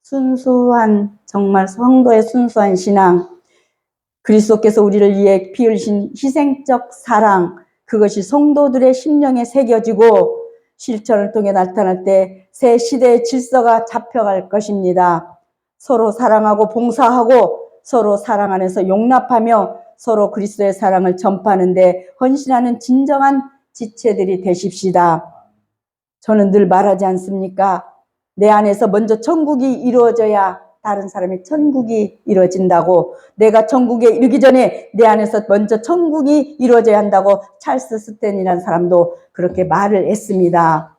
순수한, 정말 성도의 순수한 신앙, 그리스도께서 우리를 위해 피 흘리신 희생적 사랑, 그것이 성도들의 심령에 새겨지고 실천을 통해 나타날 때 새 시대의 질서가 잡혀갈 것입니다. 서로 사랑하고 봉사하고 서로 사랑 안에서 용납하며 서로 그리스도의 사랑을 전파하는 데 헌신하는 진정한 지체들이 되십시다. 저는 늘 말하지 않습니까? 내 안에서 먼저 천국이 이루어져야 다른 사람의 천국이 이루어진다고. 내가 천국에 이르기 전에 내 안에서 먼저 천국이 이루어져야 한다고 찰스 스탠이라는 사람도 그렇게 말을 했습니다.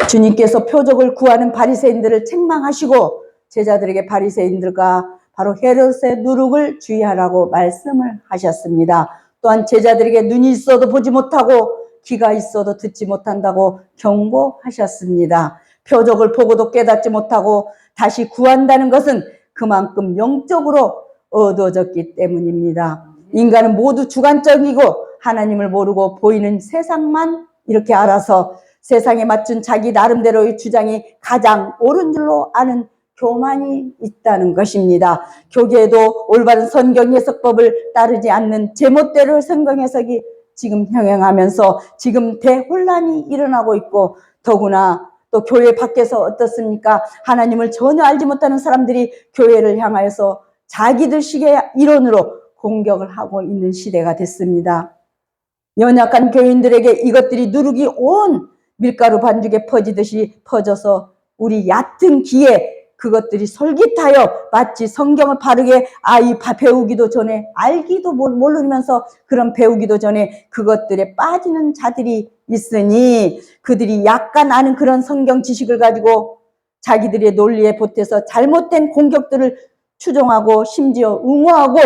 주님께서 표적을 구하는 바리새인들을 책망하시고 제자들에게 바리새인들과 바로 헤롯의 누룩을 주의하라고 말씀을 하셨습니다. 또한 제자들에게 눈이 있어도 보지 못하고 귀가 있어도 듣지 못한다고 경고하셨습니다. 표적을 보고도 깨닫지 못하고 다시 구한다는 것은 그만큼 영적으로 어두워졌기 때문입니다. 인간은 모두 주관적이고 하나님을 모르고 보이는 세상만 이렇게 알아서 세상에 맞춘 자기 나름대로의 주장이 가장 옳은 줄로 아는 교만이 있다는 것입니다. 교계에도 올바른 성경 해석법을 따르지 않는 제멋대로의 성경 해석이 지금 형행하면서 지금 대혼란이 일어나고 있고, 더구나 또 교회 밖에서 어떻습니까? 하나님을 전혀 알지 못하는 사람들이 교회를 향하여서 자기들식의 이론으로 공격을 하고 있는 시대가 됐습니다. 연약한 교인들에게 이것들이 누룩이 온 밀가루 반죽에 퍼지듯이 퍼져서 우리 얕은 귀에 그것들이 솔깃하여 마치 성경을 바르게 배우기도 전에, 알기도 모르면서 그런 배우기도 전에 그것들에 빠지는 자들이 있으니, 그들이 약간 아는 그런 성경 지식을 가지고 자기들의 논리에 보태서 잘못된 공격들을 추종하고 심지어 옹호하고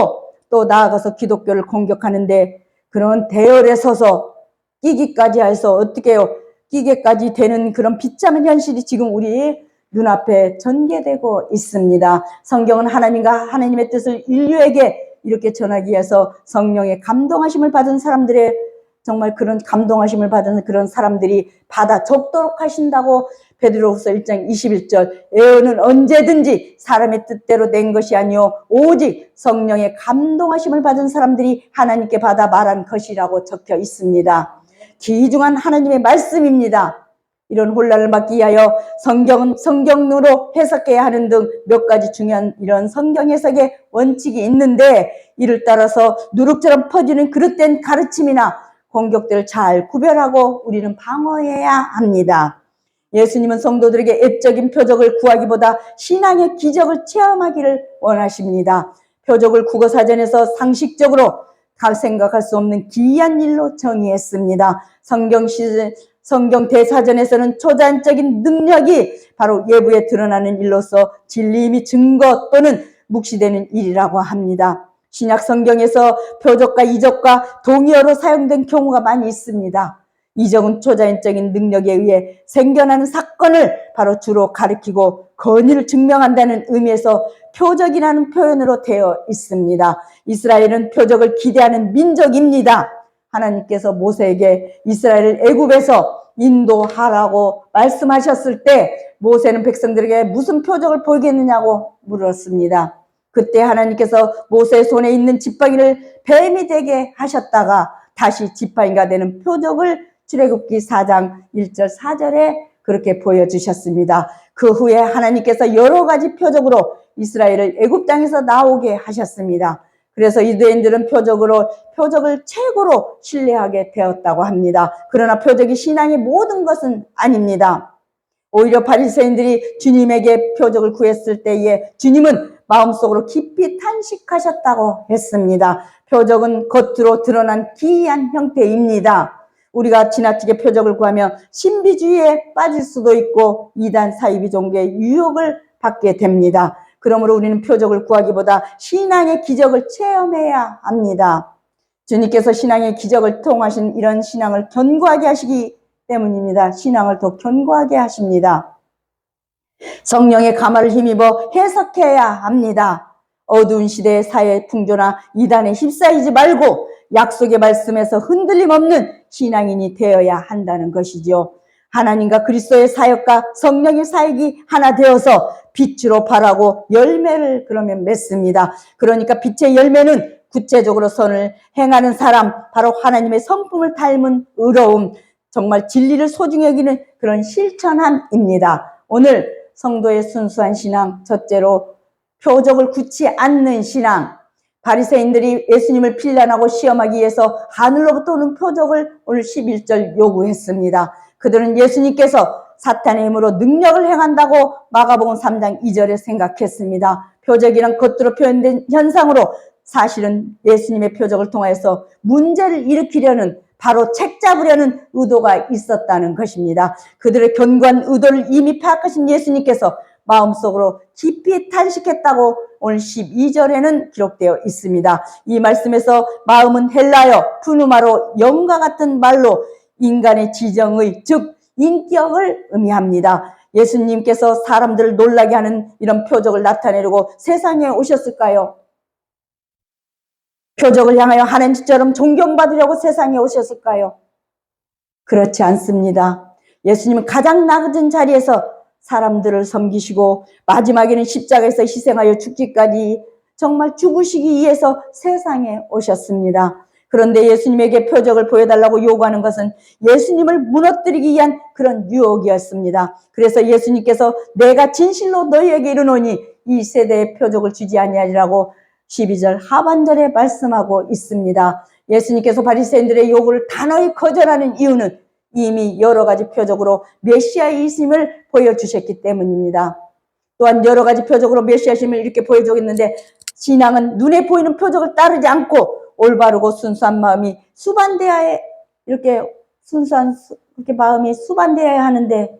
또 나아가서 기독교를 공격하는데, 그런 대열에 서서 끼기까지 해서 어떻게 해요? 끼게까지 되는 그런 비참한 현실이 지금 우리 눈앞에 전개되고 있습니다. 성경은 하나님과 하나님의 뜻을 인류에게 이렇게 전하기 위해서 성령의 감동하심을 받은 사람들의, 정말 그런 감동하심을 받은 그런 사람들이 받아 적도록 하신다고 베드로후서 1장 21절, 예언은 언제든지 사람의 뜻대로 된 것이 아니요 오직 성령의 감동하심을 받은 사람들이 하나님께 받아 말한 것이라고 적혀 있습니다. 귀중한 하나님의 말씀입니다. 이런 혼란을 막기 위하여 성경은 성경으로 해석해야 하는 등 몇 가지 중요한 이런 성경 해석의 원칙이 있는데, 이를 따라서 누룩처럼 퍼지는 그릇된 가르침이나 공격들을 잘 구별하고 우리는 방어해야 합니다. 예수님은 성도들에게 애적인 표적을 구하기보다 신앙의 기적을 체험하기를 원하십니다. 표적을 국어사전에서 상식적으로 생각할 수 없는 기이한 일로 정의했습니다. 성경 대사전에서는 초자연적인 능력이 바로 예부에 드러나는 일로서 진리 및 증거 또는 묵시되는 일이라고 합니다. 신약 성경에서 표적과 이적과 동의어로 사용된 경우가 많이 있습니다. 이적은 초자연적인 능력에 의해 생겨나는 사건을 바로 주로 가리키고 권위를 증명한다는 의미에서 표적이라는 표현으로 되어 있습니다. 이스라엘은 표적을 기대하는 민족입니다. 하나님께서 모세에게 이스라엘을 애굽에서 인도하라고 말씀하셨을 때 모세는 백성들에게 무슨 표적을 보이겠느냐고 물었습니다. 그때 하나님께서 모세의 손에 있는 지팡이를 뱀이 되게 하셨다가 다시 지팡이가 되는 표적을 출애굽기 4장 1절 4절에 그렇게 보여주셨습니다. 그 후에 하나님께서 여러 가지 표적으로 이스라엘을 애굽 땅에서 나오게 하셨습니다. 그래서 유대인들은 표적을 최고로 신뢰하게 되었다고 합니다. 그러나 표적이 신앙의 모든 것은 아닙니다. 오히려 바리새인들이 주님에게 표적을 구했을 때에 주님은 마음속으로 깊이 탄식하셨다고 했습니다. 표적은 겉으로 드러난 기이한 형태입니다. 우리가 지나치게 표적을 구하면 신비주의에 빠질 수도 있고 이단 사이비 종교의 유혹을 받게 됩니다. 그러므로 우리는 표적을 구하기보다 신앙의 기적을 체험해야 합니다. 주님께서 신앙의 기적을 통하신 이런 신앙을 견고하게 하시기 때문입니다. 신앙을 더 견고하게 하십니다. 성령의 가마를 힘입어 해석해야 합니다. 어두운 시대의 사회 풍조나 이단에 휩싸이지 말고 약속의 말씀에서 흔들림 없는 신앙인이 되어야 한다는 것이죠. 하나님과 그리스도의 사역과 성령의 사역이 하나 되어서 빛으로 발하고 열매를 그러면 맺습니다. 그러니까 빛의 열매는 구체적으로 선을 행하는 사람, 바로 하나님의 성품을 닮은 의로움, 정말 진리를 소중히 여기는 그런 실천함입니다. 오늘 성도의 순수한 신앙, 첫째로 표적을 굳지 않는 신앙. 바리새인들이 예수님을 빌란하고 시험하기 위해서 하늘로부터 오는 표적을 오늘 11절 요구했습니다. 그들은 예수님께서 사탄의 힘으로 능력을 행한다고 마가복음 3장 2절에 생각했습니다. 표적이란 겉으로 표현된 현상으로 사실은 예수님의 표적을 통해서 문제를 일으키려는, 바로 책 잡으려는 의도가 있었다는 것입니다. 그들의 견고한 의도를 이미 파악하신 예수님께서 마음속으로 깊이 탄식했다고 오늘 12절에는 기록되어 있습니다. 이 말씀에서 마음은 헬라어 푸누마로 영과 같은 말로 인간의 지정의, 즉 인격을 의미합니다. 예수님께서 사람들을 놀라게 하는 이런 표적을 나타내려고 세상에 오셨을까요? 표적을 향하여 하나님처럼 존경받으려고 세상에 오셨을까요? 그렇지 않습니다. 예수님은 가장 낮은 자리에서 사람들을 섬기시고 마지막에는 십자가에서 희생하여 죽기까지 정말 죽으시기 위해서 세상에 오셨습니다. 그런데 예수님에게 표적을 보여달라고 요구하는 것은 예수님을 무너뜨리기 위한 그런 유혹이었습니다. 그래서 예수님께서 내가 진실로 너희에게 이르노니 이 세대에 표적을 주지 아니하리라고 12절 하반절에 말씀하고 있습니다. 예수님께서 바리새인들의 요구를 단호히 거절하는 이유는 이미 여러 가지 표적으로 메시아이심을 보여주셨기 때문입니다. 또한 여러 가지 표적으로 메시아이심을 이렇게 보여주겠는데, 신앙은 눈에 보이는 표적을 따르지 않고 올바르고 순수한 마음이 수반되어야, 이렇게 마음이 수반되어야 하는데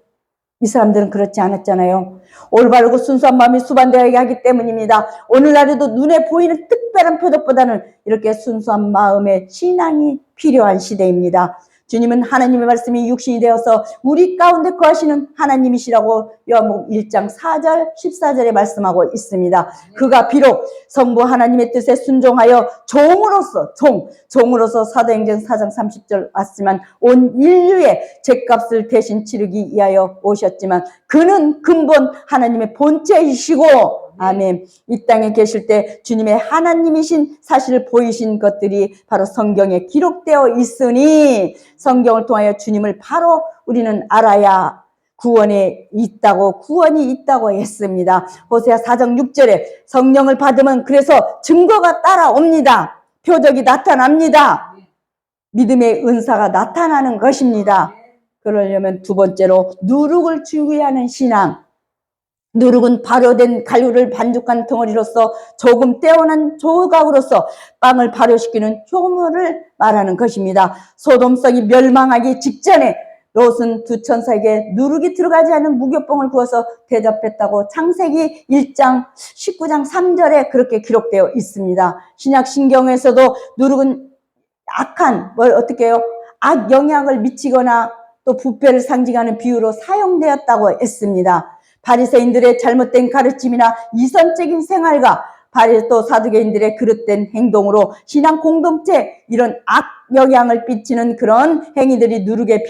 이 사람들은 그렇지 않았잖아요. 올바르고 순수한 마음이 수반되어야 하기 때문입니다. 오늘날에도 눈에 보이는 특별한 표적보다는 이렇게 순수한 마음의 신앙이 필요한 시대입니다. 주님은 하나님의 말씀이 육신이 되어서 우리 가운데 거하시는 하나님이시라고 요한복음 1장 4절 14절에 말씀하고 있습니다. 그가 비록 성부 하나님의 뜻에 순종하여 종으로서 사도행전 4장 30절 왔지만 온 인류의 죄값을 대신 치르기 위하여 오셨지만 그는 근본 하나님의 본체이시고, 아멘. 이 땅에 계실 때 주님의 하나님이신 사실을 보이신 것들이 바로 성경에 기록되어 있으니 성경을 통하여 주님을 바로 우리는 알아야 구원이 있다고 했습니다. 호세아 4장 6절에 성령을 받으면 그래서 증거가 따라옵니다. 표적이 나타납니다. 믿음의 은사가 나타나는 것입니다. 그러려면 두 번째로 누룩을 주의하는 신앙. 누룩은 발효된 가루를 반죽한 덩어리로서 조금 떼어난 조각으로서 빵을 발효시키는 효물을 말하는 것입니다. 소돔성이 멸망하기 직전에 롯은 두 천사에게 누룩이 들어가지 않은 무교병을 부어서 대접했다고 창세기 1장 19장 3절에 그렇게 기록되어 있습니다. 신약 신경에서도 누룩은 악 영향을 미치거나 또 부패를 상징하는 비유로 사용되었다고 했습니다. 바리새인들의 잘못된 가르침이나 이선적인 생활과 또 사두개인들의 그릇된 행동으로 신앙 공동체 이런 악 영향을 끼치는 그런 행위들이 누룩에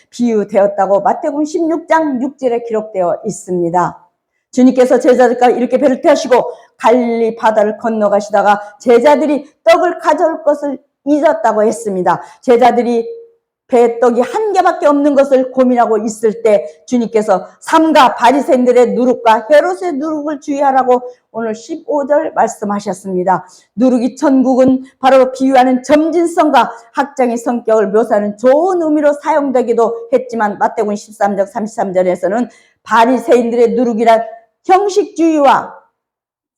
비유되었다고 마태복음 16장 6절에 기록되어 있습니다. 주님께서 제자들과 이렇게 배를 태우시고 갈릴리 바다를 건너가시다가 제자들이 떡을 가져올 것을 잊었다고 했습니다. 제자들이 배에 떡이 한 개밖에 없는 것을 고민하고 있을 때 주님께서 삼가 바리새인들의 누룩과 헤롯의 누룩을 주의하라고 오늘 15절 말씀하셨습니다. 누룩이 천국은 바로 비유하는 점진성과 학장의 성격을 묘사하는 좋은 의미로 사용되기도 했지만 마태복음 13장 33절에서는 바리새인들의 누룩이란 형식주의와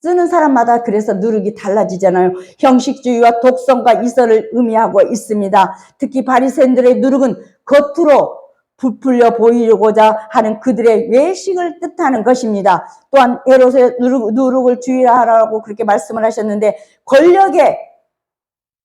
쓰는 사람마다 그래서 누룩이 달라지잖아요. 형식주의와 독성과 이설을 의미하고 있습니다. 특히 바리새인들의 누룩은 겉으로 부풀려 보이고자 하는 그들의 외식을 뜻하는 것입니다. 또한 헤롯의 누룩을 주의하라고 그렇게 말씀을 하셨는데, 권력에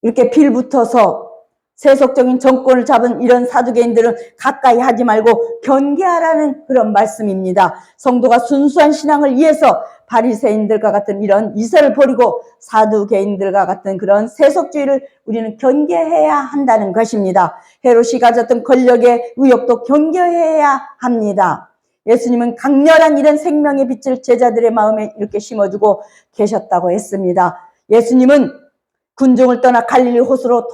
이렇게 빌붙어서 세속적인 정권을 잡은 이런 사두개인들은 가까이 하지 말고 경계하라는 그런 말씀입니다. 성도가 순수한 신앙을 위해서 바리새인들과 같은 이런 이설을 버리고 사두개인들과 같은 그런 세속주의를 우리는 경계해야 한다는 것입니다. 헤롯이 가졌던 권력의 의욕도 경계해야 합니다. 예수님은 강렬한 이런 생명의 빛을 제자들의 마음에 이렇게 심어주고 계셨다고 했습니다. 예수님은 군중을 떠나 갈릴리 호수로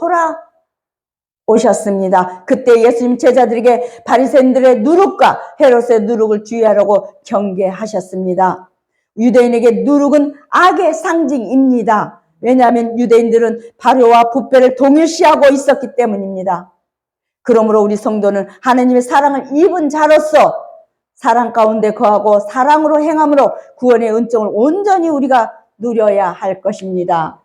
돌아오셨습니다. 그때 예수님 제자들에게 바리새인들의 누룩과 헤롯의 누룩을 주의하라고 경계하셨습니다. 유대인에게 누룩은 악의 상징입니다. 왜냐하면 유대인들은 발효와 부패를 동일시하고 있었기 때문입니다. 그러므로 우리 성도는 하나님의 사랑을 입은 자로서 사랑 가운데 거하고 사랑으로 행함으로 구원의 은총을 온전히 우리가 누려야 할 것입니다.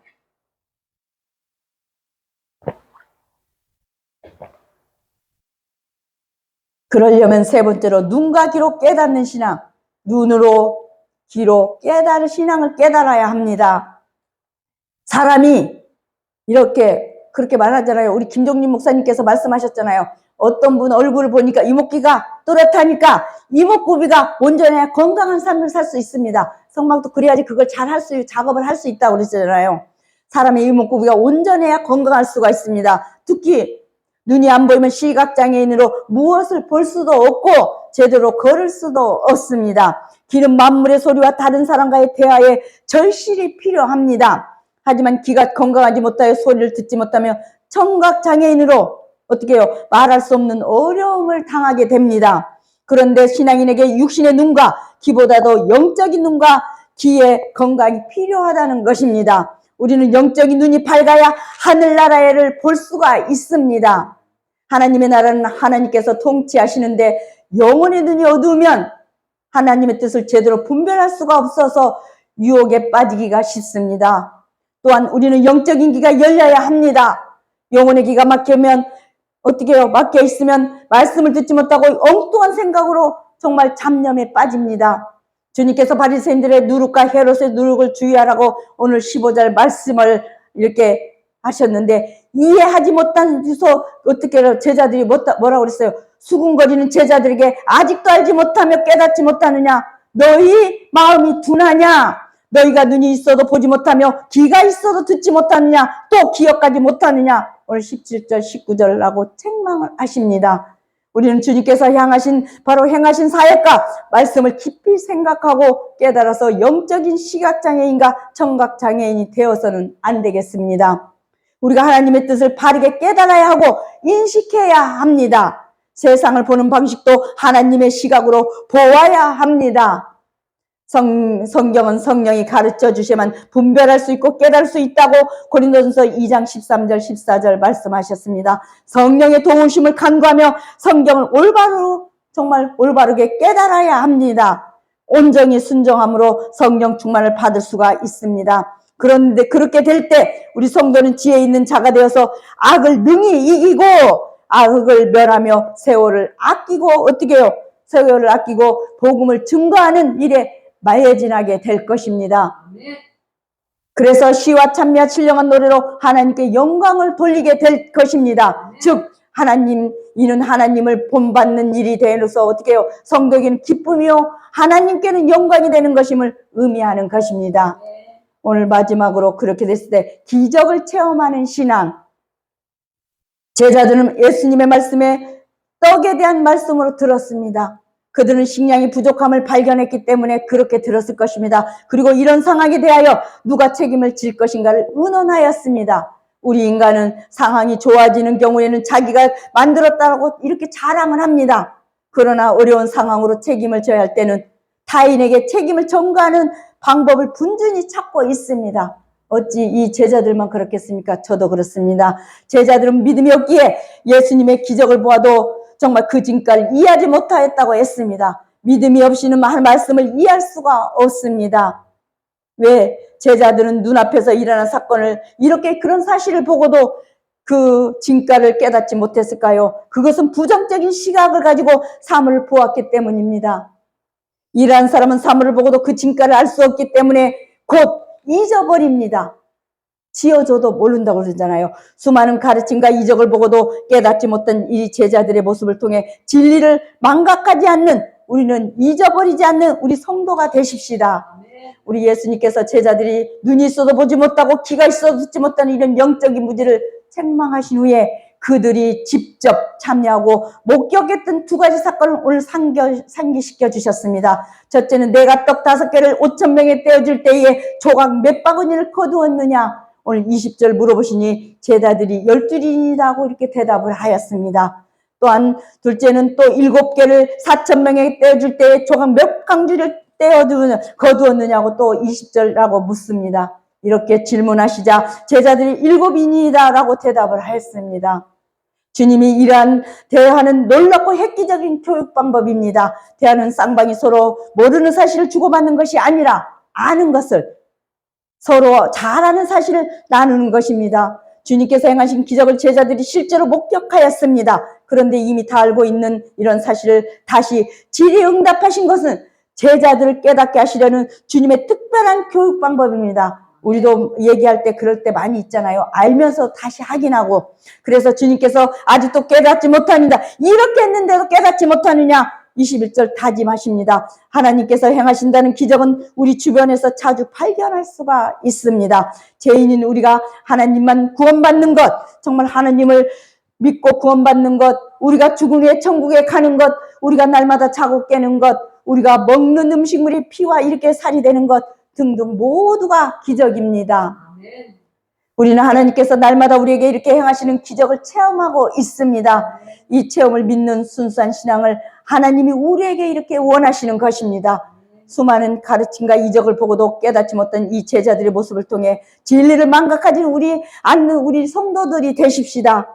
그러려면 세 번째로 눈과 귀로 깨닫는 신앙, 눈으로 귀로 깨달은 신앙을 깨달아야 합니다. 사람이 이렇게 그렇게 말하잖아요. 우리 김종림 목사님께서 말씀하셨잖아요. 어떤 분 얼굴을 보니까 이목구비가 또렷하니까 이목구비가 온전해야 건강한 삶을 살 수 있습니다. 성막도 그래야지 그걸 잘 작업을 할 수 있다고 그러잖아요. 사람의 이목구비가 온전해야 건강할 수가 있습니다. 특히 눈이 안 보이면 시각장애인으로 무엇을 볼 수도 없고 제대로 걸을 수도 없습니다. 귀는 만물의 소리와 다른 사람과의 대화에 절실히 필요합니다. 하지만 귀가 건강하지 못하여 소리를 듣지 못하며 청각장애인으로 어떻게 해요? 말할 수 없는 어려움을 당하게 됩니다. 그런데 신앙인에게 육신의 눈과 귀보다도 영적인 눈과 귀의 건강이 필요하다는 것입니다. 우리는 영적인 눈이 밝아야 하늘나라를 볼 수가 있습니다. 하나님의 나라는 하나님께서 통치하시는데 영혼의 눈이 어두우면 하나님의 뜻을 제대로 분별할 수가 없어서 유혹에 빠지기가 쉽습니다. 또한 우리는 영적인 귀가 열려야 합니다. 영혼의 귀가 막히면 어떻게 해요? 막혀 있으면 말씀을 듣지 못하고 엉뚱한 생각으로 정말 잡념에 빠집니다. 주님께서 바리새인들의 누룩과 헤롯의 누룩을 주의하라고 오늘 15절 말씀을 이렇게 하셨는데 이해하지 못한 주소 어떻게 제자들이 뭐라고 그랬어요? 수군거리는 제자들에게 아직도 알지 못하며 깨닫지 못하느냐? 너희 마음이 둔하냐? 너희가 눈이 있어도 보지 못하며 귀가 있어도 듣지 못하느냐? 또 기억하지 못하느냐? 오늘 17절 19절라고 책망을 하십니다. 우리는 주님께서 바로 행하신 사역과 말씀을 깊이 생각하고 깨달아서 영적인 시각장애인과 청각장애인이 되어서는 안 되겠습니다. 우리가 하나님의 뜻을 바르게 깨달아야 하고 인식해야 합니다. 세상을 보는 방식도 하나님의 시각으로 보아야 합니다. 성경은 성령이 가르쳐 주셔야만 분별할 수 있고 깨달을 수 있다고 고린도전서 2장 13절 14절 말씀하셨습니다. 성령의 도우심을 간구하며 성경을 정말 올바르게 깨달아야 합니다. 온전히 순종함으로 성령 충만을 받을 수가 있습니다. 그런데 그렇게 될 때 우리 성도는 지혜 있는 자가 되어서 악을 능히 이기고 악을 멸하며 세월을 아끼고 어떻게 해요? 세월을 아끼고 복음을 증거하는 일에 마예진하게 될 것입니다. 그래서 시와 찬미와 신령한 노래로 하나님께 영광을 돌리게 될 것입니다. 즉 이는 하나님을 본받는 일이 되어서 어떻게 해요? 성도에게는 기쁨이요 하나님께는 영광이 되는 것임을 의미하는 것입니다. 오늘 마지막으로 그렇게 됐을 때 기적을 체험하는 신앙. 제자들은 예수님의 말씀에 떡에 대한 말씀으로 들었습니다. 그들은 식량이 부족함을 발견했기 때문에 그렇게 들었을 것입니다. 그리고 이런 상황에 대하여 누가 책임을 질 것인가를 의논하였습니다. 우리 인간은 상황이 좋아지는 경우에는 자기가 만들었다고 이렇게 자랑을 합니다. 그러나 어려운 상황으로 책임을 져야 할 때는 타인에게 책임을 전가하는 방법을 분준히 찾고 있습니다. 어찌 이 제자들만 그렇겠습니까? 저도 그렇습니다. 제자들은 믿음이 없기에 예수님의 기적을 보아도 정말 그 진가를 이해하지 못하였다고 했습니다. 믿음이 없이는 할 말씀을 이해할 수가 없습니다. 왜 제자들은 눈앞에서 일어난 사건을 이렇게 그런 사실을 보고도 그 진가를 깨닫지 못했을까요? 그것은 부정적인 시각을 가지고 사물을 보았기 때문입니다. 일하는 사람은 사물을 보고도 그 진가를 알 수 없기 때문에 곧 잊어버립니다. 지어줘도 모른다고 그러잖아요. 수많은 가르침과 이적을 보고도 깨닫지 못한 이 제자들의 모습을 통해 진리를 망각하지 않는 우리는 잊어버리지 않는 우리 성도가 되십시다. 우리 예수님께서 제자들이 눈이 있어도 보지 못하고 귀가 있어도 듣지 못하는 이런 영적인 무지를 책망하신 후에 그들이 직접 참여하고 목격했던 두 가지 사건을 오늘 상기시켜 주셨습니다. 첫째는 내가 떡 5개를 5,000명에 떼어줄 때에 조각 몇 바구니를 거두었느냐? 오늘 20절 물어보시니 제자들이 12인이라고 이렇게 대답을 하였습니다. 또한 둘째는 또 7개를 4,000명에 떼어줄 때에 조각 몇 강주를 거두었느냐고 또 20절라고 묻습니다. 이렇게 질문하시자 제자들이 7인이다라고 대답을 하였습니다. 주님이 이러한 대화는 놀랍고 획기적인 교육 방법입니다. 대화는 쌍방이 서로 모르는 사실을 주고받는 것이 아니라 아는 것을, 서로 잘 아는 사실을 나누는 것입니다. 주님께서 행하신 기적을 제자들이 실제로 목격하였습니다. 그런데 이미 다 알고 있는 이런 사실을 다시 질의응답하신 것은 제자들을 깨닫게 하시려는 주님의 특별한 교육 방법입니다. 우리도 얘기할 때 그럴 때 많이 있잖아요. 알면서 다시 확인하고. 그래서 주님께서 아직도 깨닫지 못하느냐, 이렇게 했는데도 깨닫지 못하느냐, 21절 다짐하십니다. 하나님께서 행하신다는 기적은 우리 주변에서 자주 발견할 수가 있습니다. 죄인인 우리가 하나님만 구원받는 것, 정말 하나님을 믿고 구원받는 것, 우리가 죽은 후에 천국에 가는 것, 우리가 날마다 자고 깨는 것, 우리가 먹는 음식물이 피와 이렇게 살이 되는 것 등등 모두가 기적입니다. 우리는 하나님께서 날마다 우리에게 이렇게 행하시는 기적을 체험하고 있습니다. 이 체험을 믿는 순수한 신앙을 하나님이 우리에게 이렇게 원하시는 것입니다. 수많은 가르침과 이적을 보고도 깨닫지 못한 이 제자들의 모습을 통해 진리를 망각하지 않는 우리 성도들이 되십시다.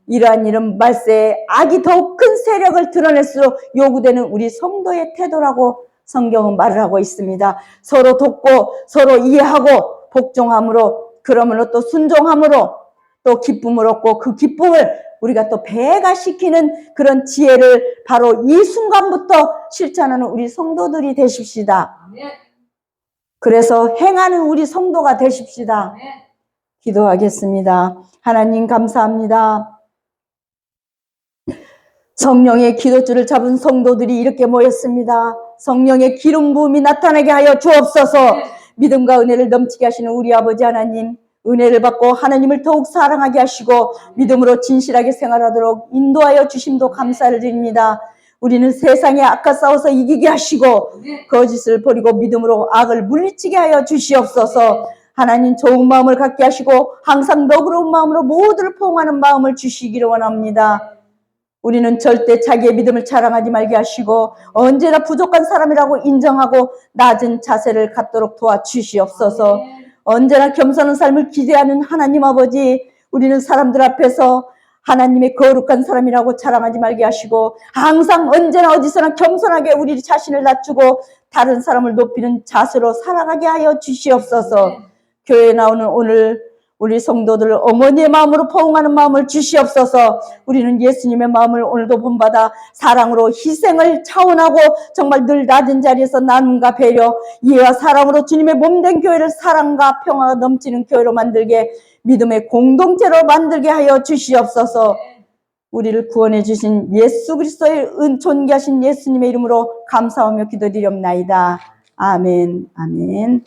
이러한 일은 말세에 악이 더욱 큰 세력을 드러낼수록 요구되는 우리 성도의 태도라고 성경은 말을 하고 있습니다. 서로 돕고 서로 이해하고 복종함으로, 그러므로 또 순종함으로 또 기쁨을 얻고 그 기쁨을 우리가 또 배가시키는 그런 지혜를 바로 이 순간부터 실천하는 우리 성도들이 되십시다. 그래서 행하는 우리 성도가 되십시다. 기도하겠습니다. 하나님 감사합니다. 성령의 기도줄을 잡은 성도들이 이렇게 모였습니다. 성령의 기름 부음이 나타나게 하여 주옵소서. 믿음과 은혜를 넘치게 하시는 우리 아버지 하나님, 은혜를 받고 하나님을 더욱 사랑하게 하시고 믿음으로 진실하게 생활하도록 인도하여 주심도 감사를 드립니다. 우리는 세상에 악과 싸워서 이기게 하시고 거짓을 버리고 믿음으로 악을 물리치게 하여 주시옵소서. 하나님 좋은 마음을 갖게 하시고 항상 너그러운 마음으로 모두를 포용하는 마음을 주시기를 원합니다. 우리는 절대 자기의 믿음을 자랑하지 말게 하시고 언제나 부족한 사람이라고 인정하고 낮은 자세를 갖도록 도와주시옵소서. 언제나 겸손한 삶을 기대하는 하나님 아버지, 우리는 사람들 앞에서 하나님의 거룩한 사람이라고 자랑하지 말게 하시고 항상 언제나 어디서나 겸손하게 우리 자신을 낮추고 다른 사람을 높이는 자세로 살아가게 하여 주시옵소서. 교회에 나오는 오늘 우리 성도들 어머니의 마음으로 포옹하는 마음을 주시옵소서. 우리는 예수님의 마음을 오늘도 본받아 사랑으로 희생을 차원하고 정말 늘 낮은 자리에서 나눔과 배려, 이해와 사랑으로 주님의 몸된 교회를 사랑과 평화가 넘치는 교회로 만들게, 믿음의 공동체로 만들게 하여 주시옵소서. 우리를 구원해 주신 예수 그리스도의 존귀하신 예수님의 이름으로 감사하며 기도드리옵나이다. 아멘. 아멘.